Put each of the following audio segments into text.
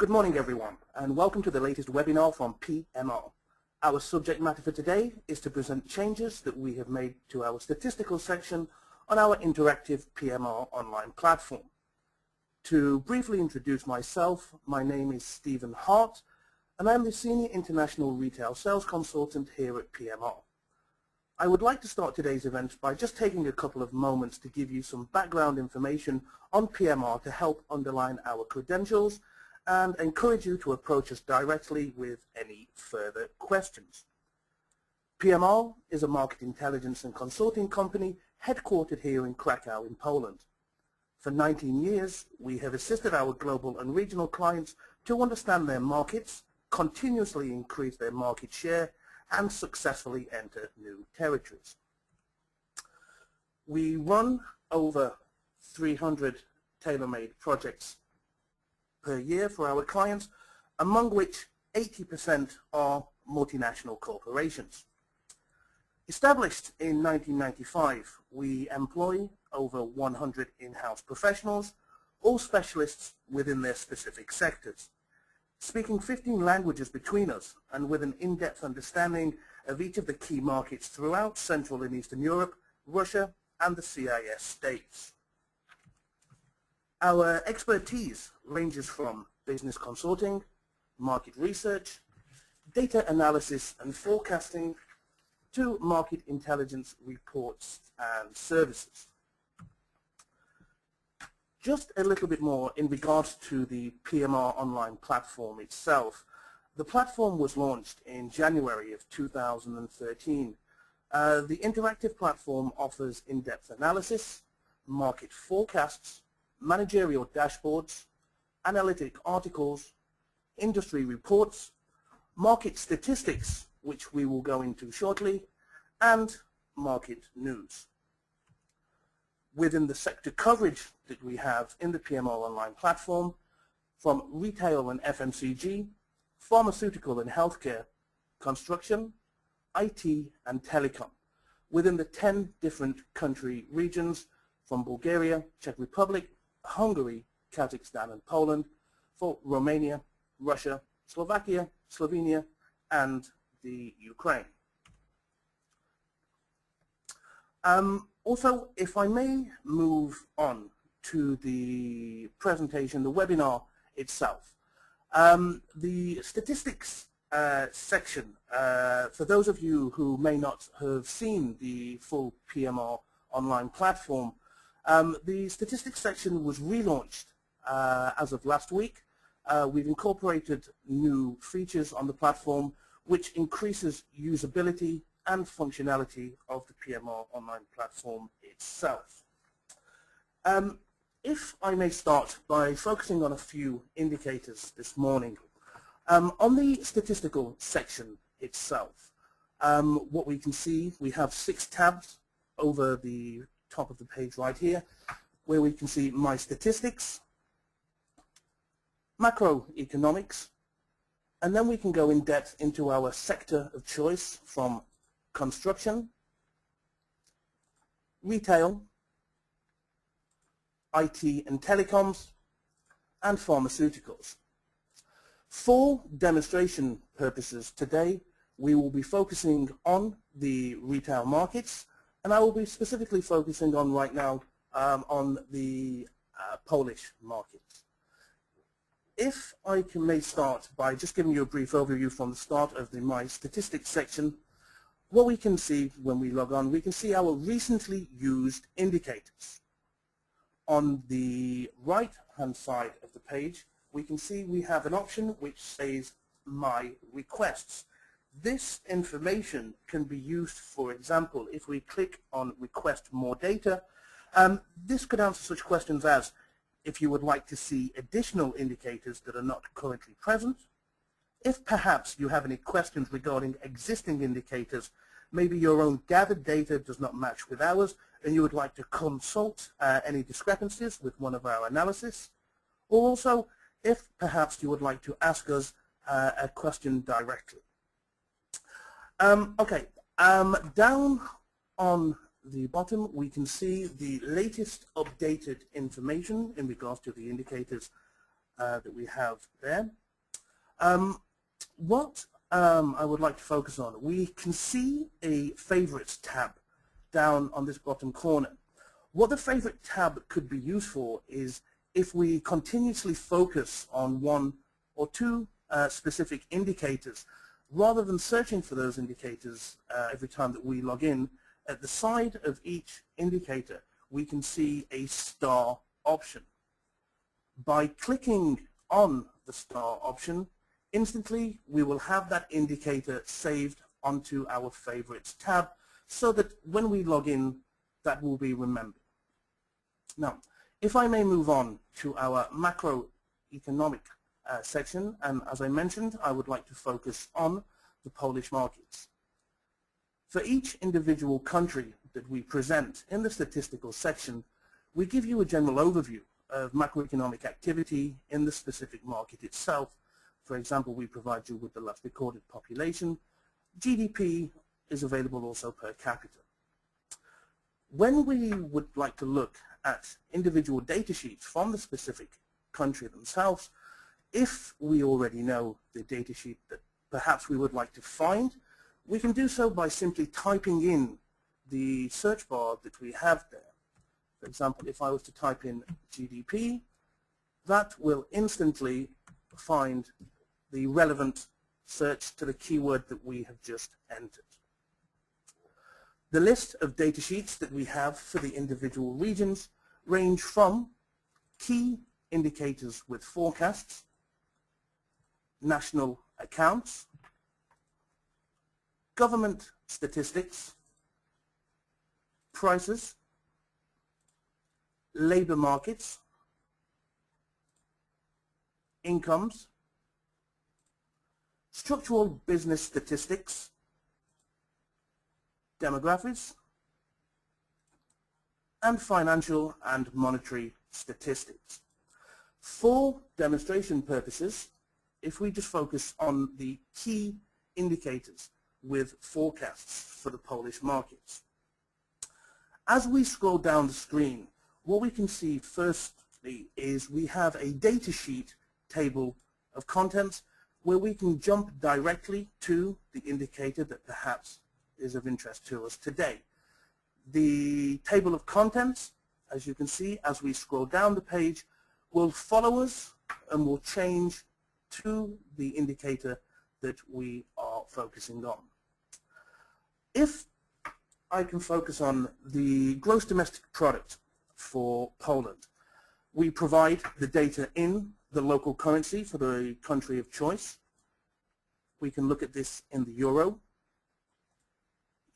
Good morning everyone, and welcome to the latest webinar from PMR. Our subject matter for today is to present changes that we have made to our statistical section on our interactive PMR Online platform. To briefly introduce myself, my name is Stephen Hart, and I'm the Senior International Retail Sales Consultant here at PMR. I would like to start today's event by just taking a couple of moments to give you some background information on PMR to help underline our credentials and encourage you to approach us directly with any further questions. PMR is a market intelligence and consulting company headquartered here in Krakow in Poland. For 19 years, we have assisted our global and regional clients to understand their markets, continuously increase their market share, and successfully enter new territories. We run over 300 tailor-made projects per year for our clients, among which 80% are multinational corporations. Established in 1995, we employ over 100 in-house professionals, all specialists within their specific sectors, speaking 15 languages between us and with an in-depth understanding of each of the key markets throughout Central and Eastern Europe, Russia, and the CIS states. Our expertise ranges from business consulting, market research, data analysis and forecasting, to market intelligence reports and services. Just a little bit more in regards to the PMR Online platform itself. The platform was launched in January of 2013. The interactive platform offers in-depth analysis, market forecasts, managerial dashboards, analytic articles, industry reports, market statistics, which we will go into shortly, and market news. Within the sector coverage that we have in the PMR Online platform, from retail and FMCG, pharmaceutical and healthcare, construction, IT and telecom, within the 10 different country regions from Bulgaria, Czech Republic, Hungary, Kazakhstan and Poland, for Romania, Russia, Slovakia, Slovenia and the Ukraine. Also, if I may move on to the presentation, the webinar itself. The statistics section, for those of you who may not have seen the full PMR Online platform, the statistics section was relaunched as of last week. We've incorporated new features on the platform which increases usability and functionality of the PMR Online platform itself. If I may start by focusing on a few indicators this morning. On the statistical section itself, what we can see, we have 6 tabs over the top of the page right here, where we can see My Statistics, Macroeconomics, and then we can go in depth into our sector of choice from construction, retail, IT and telecoms, and pharmaceuticals. For demonstration purposes today, we will be focusing on the retail markets, and I will be specifically focusing on right now on the Polish market. If I may start by just giving you a brief overview from the start of the My Statistics section, what we can see when we log on, we can see our recently used indicators. On the right-hand side of the page, we can see we have an option which says My Requests. This information can be used, for example, if we click on Request More Data. This could answer such questions as, if you would like to see additional indicators that are not currently present, if perhaps you have any questions regarding existing indicators, maybe your own gathered data does not match with ours and you would like to consult any discrepancies with one of our analysis, or also if perhaps you would like to ask us a question directly. Down on the bottom we can see the latest updated information in regards to the indicators that we have there. What I would like to focus on, we can see a favorites tab down on this bottom corner. What the favorite tab could be used for is if we continuously focus on one or two specific indicators, rather than searching for those indicators every time that we log in, at the side of each indicator we can see a star option. By clicking on the star option, instantly we will have that indicator saved onto our favorites tab, so that when we log in, that will be remembered. Now, if I may move on to our macroeconomic section, and as I mentioned, I would like to focus on the Polish markets. For each individual country that we present in the statistical section, we give you a general overview of macroeconomic activity in the specific market itself. For example, we provide you with the last recorded population. GDP is available also per capita. When we would like to look at individual data sheets from the specific country themselves, if we already know the data sheet that perhaps we would like to find, we can do so by simply typing in the search bar that we have there. For example, if I was to type in GDP, that will instantly find the relevant search to the keyword that we have just entered. The list of data sheets that we have for the individual regions range from key indicators with forecasts, national accounts, government statistics, prices, labor markets, incomes, structural business statistics, demographics, and financial and monetary statistics. For demonstration purposes, if we just focus on the key indicators with forecasts for the Polish markets. As we scroll down the screen, what we can see firstly is we have a data sheet table of contents where we can jump directly to the indicator that perhaps is of interest to us today. The table of contents, as you can see as we scroll down the page, will follow us and will change to the indicator that we are focusing on. If I can focus on the gross domestic product for Poland, we provide the data in the local currency for the country of choice. We can look at this in the euro.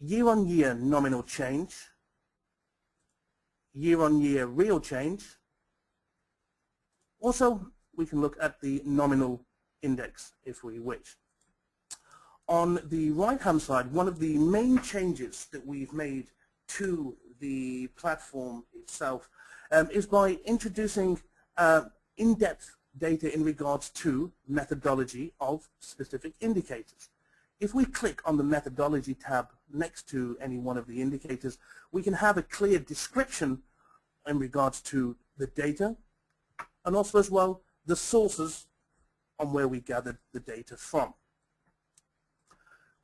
Year-on-year nominal change, year-on-year real change. Also, we can look at the nominal index if we wish. On the right-hand side, one of the main changes that we've made to the platform itself is by introducing in-depth data in regards to methodology of specific indicators. If we click on the methodology tab next to any one of the indicators, we can have a clear description in regards to the data and also as well the sources on where we gathered the data from.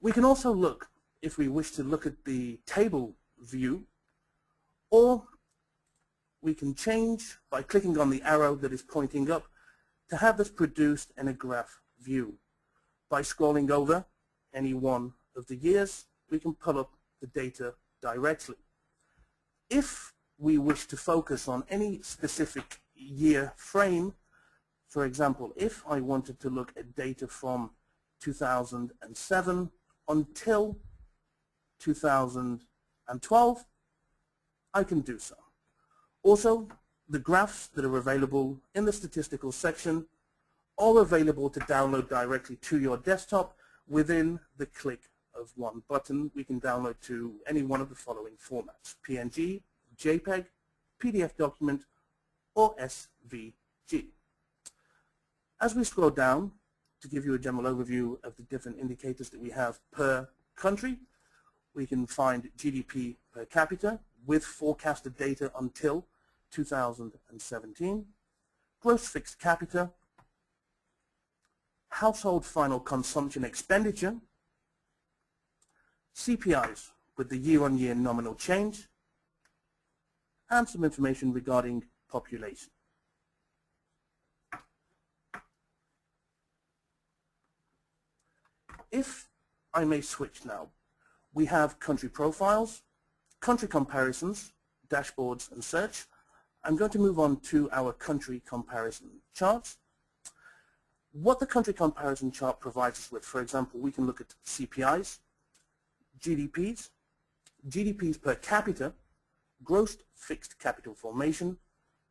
We can also look, if we wish to look at the table view, or we can change by clicking on the arrow that is pointing up to have this produced in a graph view. By scrolling over any one of the years, we can pull up the data directly. If we wish to focus on any specific year frame, for example, if I wanted to look at data from 2007 until 2012, I can do so. Also, the graphs that are available in the statistical section are available to download directly to your desktop within the click of one button. We can download to any one of the following formats: PNG, JPEG, PDF document, or SVG. As we scroll down, to give you a general overview of the different indicators that we have per country, we can find GDP per capita with forecasted data until 2017, gross fixed capita household final consumption expenditure, CPIs with the year-on-year nominal change, and some information regarding population. If I may switch now, we have country profiles, country comparisons, dashboards, and search. I'm going to move on to our country comparison charts. What the country comparison chart provides us with, for example, we can look at CPIs, GDPs, GDPs per capita, gross fixed capital formation,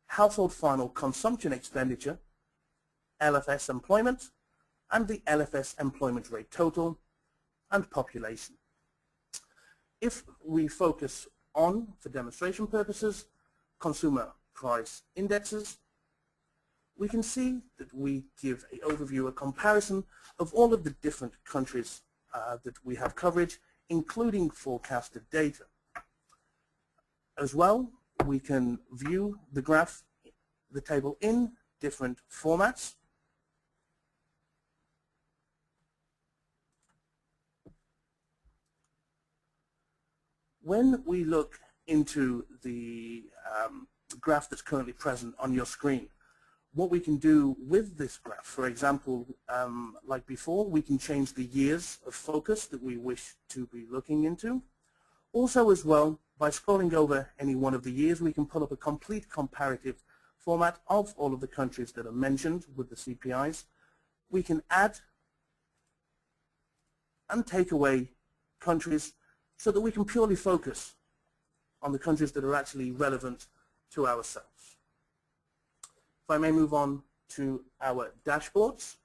household final consumption expenditure, LFS employment, and the LFS employment rate total, and population. If we focus on, for demonstration purposes, consumer price indexes, we can see that we give an overview, a comparison of all of the different countries that we have coverage, including forecasted data. As well, we can view the graph, the table in different formats. When we look into the graph that's currently present on your screen, what we can do with this graph, for example, like before, we can change the years of focus that we wish to be looking into. Also as well, by scrolling over any one of the years, we can pull up a complete comparative format of all of the countries that are mentioned with the CPIs. We can add and take away countries so that we can purely focus on the countries that are actually relevant to ourselves. If I may move on to our dashboards.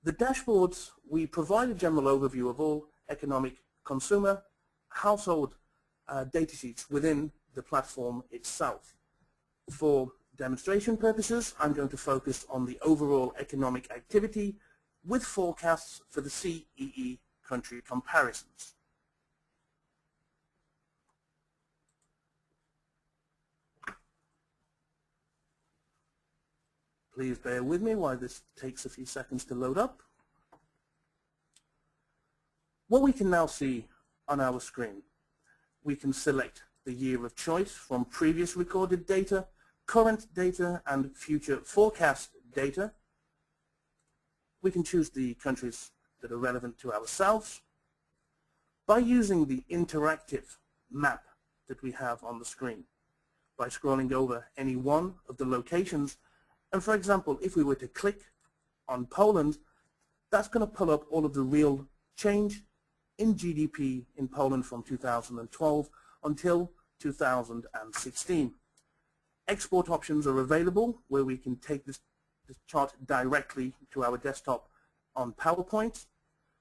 The dashboards, we provide a general overview of all economic, consumer, household data sheets within the platform itself. For demonstration purposes, I'm going to focus on the overall economic activity with forecasts for the CEE country comparisons. Please bear with me while this takes a few seconds to load up. What we can now see on our screen, we can select the year of choice from previous recorded data, current data, and future forecast data. We can choose the countries that are relevant to ourselves. By using the interactive map that we have on the screen, by scrolling over any one of the locations, and for example, if we were to click on Poland, that's going to pull up all of the real change in GDP in Poland from 2012 until 2016. Export options are available where we can take this chart directly to our desktop on PowerPoint.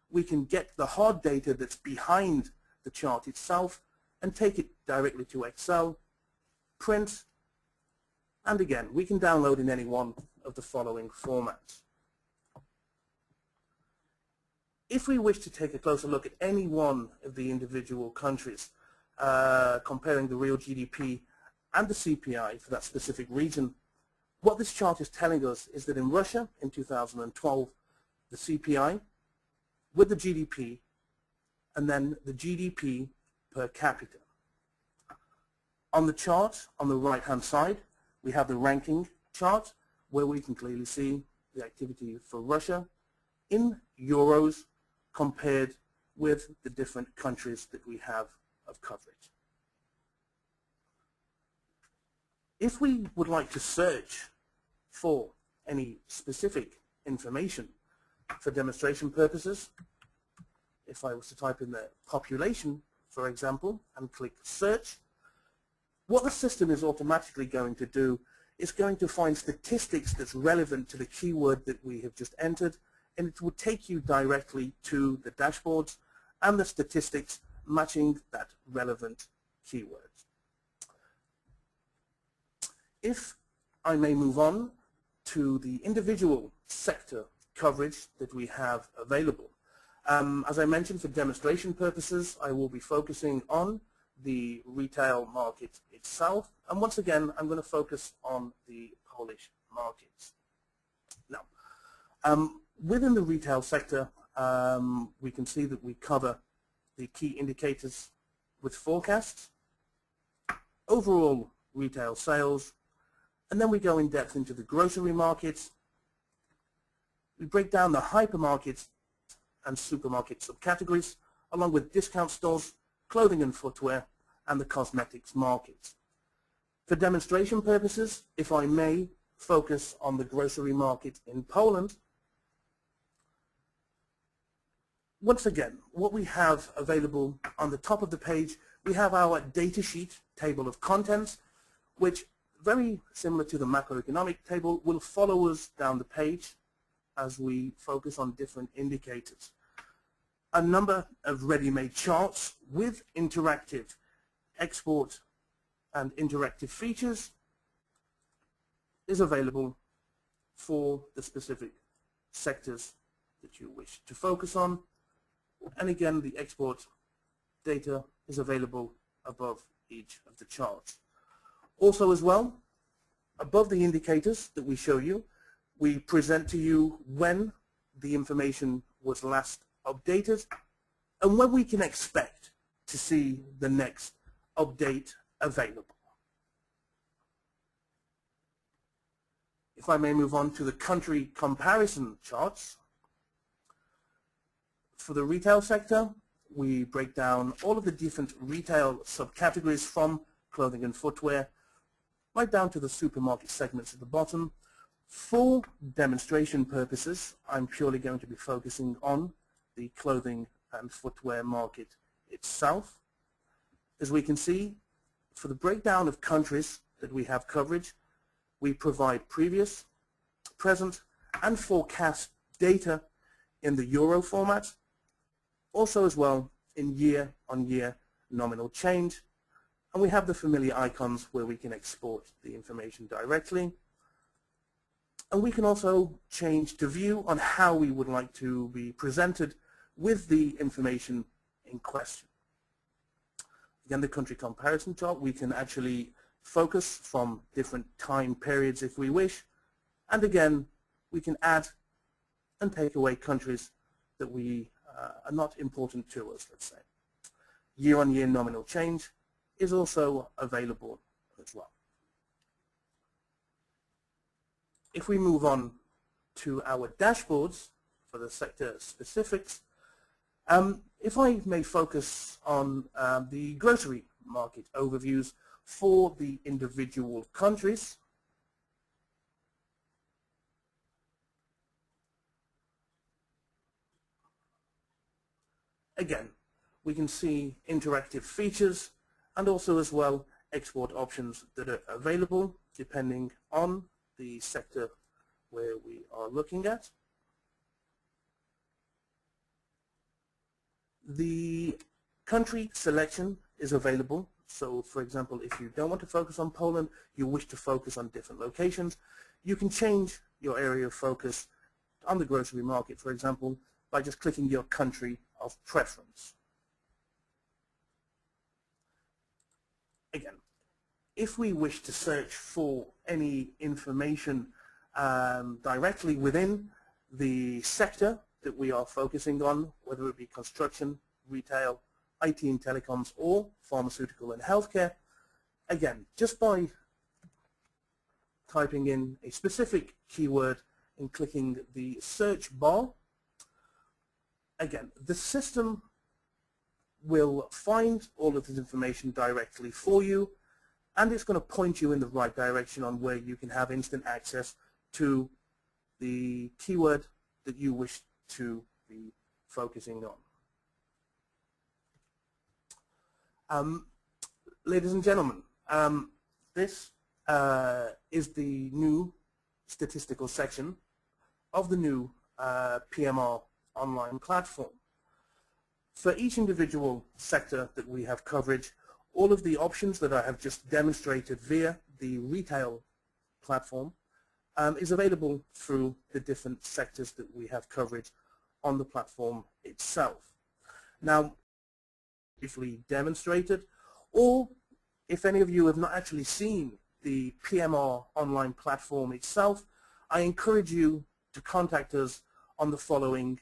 We can get the hard data that's behind the chart itself and take it directly to Excel, print, and again, we can download in any one of the following formats. If we wish to take a closer look at any one of the individual countries, comparing the real GDP and the CPI for that specific region, what this chart is telling us is that in Russia in 2012, the CPI with the GDP and then the GDP per capita. On the chart on the right hand side, we have the ranking chart where we can clearly see the activity for Russia in euros compared with the different countries that we have of coverage. If we would like to search for any specific information for demonstration purposes, if I was to type in the population, for example, and click search, what the system is automatically going to do is going to find statistics that's relevant to the keyword that we have just entered, and it will take you directly to the dashboards and the statistics matching that relevant keyword. If I may move on to the individual sector coverage that we have available. As I mentioned, for demonstration purposes, I will be focusing on the retail market itself, and once again I'm going to focus on the Polish markets. Now, Within the retail sector, we can see that we cover the key indicators with forecasts, overall retail sales, and then we go in depth into the grocery markets. We break down the hypermarkets and supermarket subcategories, along with discount stores, clothing and footwear, and the cosmetics markets. For demonstration purposes, if I may focus on the grocery market in Poland, once again, what we have available on the top of the page, we have our datasheet table of contents, which, very similar to the macroeconomic table, will follow us down the page as we focus on different indicators. A number of ready-made charts with interactive export and interactive features is available for the specific sectors that you wish to focus on. And again, the export data is available above each of the charts. Also as well, above the indicators that we show you, we present to you when the information was last updated and when we can expect to see the next update available. If I may move on to the country comparison charts. For the retail sector, we break down all of the different retail subcategories from clothing and footwear right down to the supermarket segments at the bottom. For demonstration purposes, I'm purely going to be focusing on the clothing and footwear market itself. As we can see, for the breakdown of countries that we have coverage, we provide previous, present, and forecast data in the euro format, also as well in year-on-year nominal change, and we have the familiar icons where we can export the information directly. And we can also change the view on how we would like to be presented with the information in question. Again, the country comparison chart, we can actually focus from different time periods if we wish. And again, we can add and take away countries that we are not important to us, let's say. Year-on-year nominal change is also available as well. If we move on to our dashboards for the sector specifics, if I may focus on the grocery market overviews for the individual countries. Again, we can see interactive features and also as well export options that are available depending on the sector where we are looking at. The country selection is available. So, for example, if you don't want to focus on Poland, you wish to focus on different locations, you can change your area of focus on the grocery market, for example, by just clicking your country of preference. Again, if we wish to search for any information directly within the sector that we are focusing on, whether it be construction, retail, IT and telecoms, or pharmaceutical and healthcare, again, just by typing in a specific keyword and clicking the search bar, again, the system will find all of this information directly for you, and it's going to point you in the right direction on where you can have instant access to the keyword that you wish to be focusing on. Ladies and gentlemen, this is the new statistical section of the new PMR Online platform. For each individual sector that we have coverage, all of the options that I have just demonstrated via the retail platform is available through the different sectors that we have coverage on the platform itself. Now, briefly demonstrated, or if any of you have not actually seen the PMR Online platform itself, I encourage you to contact us on the following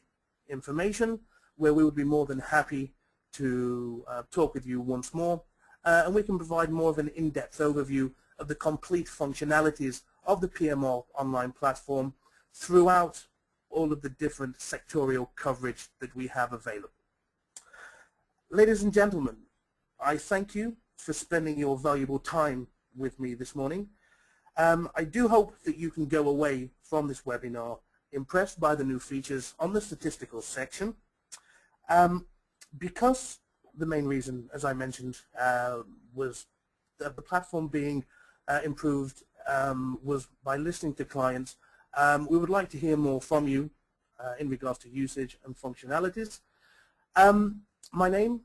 information, where we would be more than happy to talk with you once more, and we can provide more of an in-depth overview of the complete functionalities of the PMR Online platform throughout all of the different sectorial coverage that we have available. Ladies and gentlemen, I thank you for spending your valuable time with me this morning. I do hope that you can go away from this webinar impressed by the new features on the statistical section. Because the main reason, as I mentioned, was that the platform being improved was by listening to clients. We would like to hear more from you in regards to usage and functionalities. My name,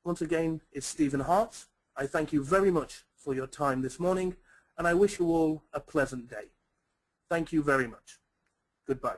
once again, is Stephen Hart. I thank you very much for your time this morning, and I wish you all a pleasant day. Thank you very much. Goodbye.